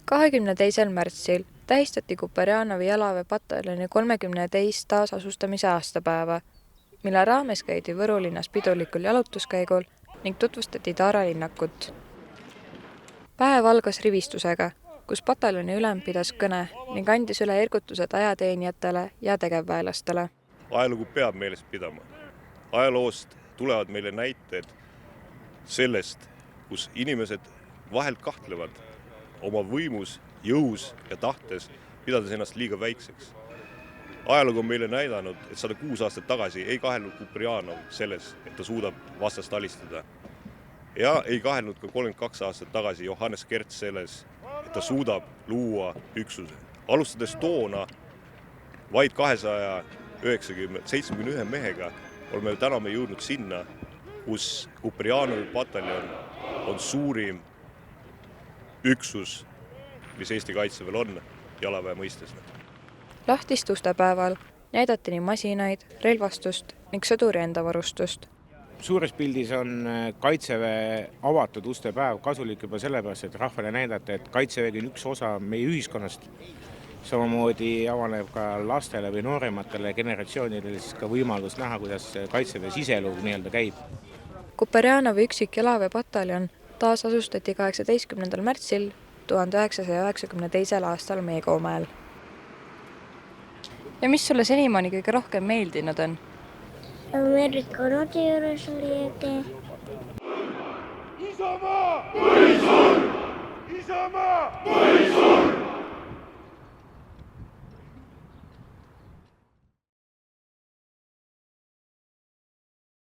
22. märtsil tähistati Kuperjanovi jalaväepataljoni 32. taasasustamise aastapäeva, mille raames käidi Võru linnas pidulikul jalutuskäigul ning tutvustati Taara linnakut. Päev algas rivistusega, kus pataljoni ülem pidas kõne ning andis üle ergutused ajateenijatele ja tegevväelastele. Ajalugu peab meeles pidama. Ajaloost tulevad meile näited sellest, kus inimesed vahel kahtlevad oma võimus, jõus ja tahtes, pidades ennast liiga väikseks. Ajalugu on meile näidanud, et 106 aastat tagasi ei kahelnud Kuperjanov selles, et ta suudab vastast alistada. Ja ei kahelnud ka 32 aastat tagasi Johannes Kert selles, et ta suudab luua üksuse. Alustades toona vaid 271 mehega oleme täna jõudnud sinna, kus Kuperjanovi pataljon on suurim üksus, mis Eesti kaitseväel on jalaväe mõistes. Lahtistuste päeval näidati nii masinaid, relvastust ning sõduri enda varustust. Suures pildis on kaitseväe avatud uste päev kasulik juba sellepärast, et rahvale näidata, et kaitsevägi on üks osa meie ühiskonnast. Samamoodi avaneb ka lastele või noorematele generatsioonidele siis ka võimalus näha, kuidas kaitseväe siseelu käib. Kuperjanovi üksik jalaväepataljon taasasustati 18. märtsil 1992. aastal Meekoomäel. Ja mis sulle senimaani kõige rohkem meeldinud on? Ameerika Nodi juures oli äge. Isamaa! Isamaa!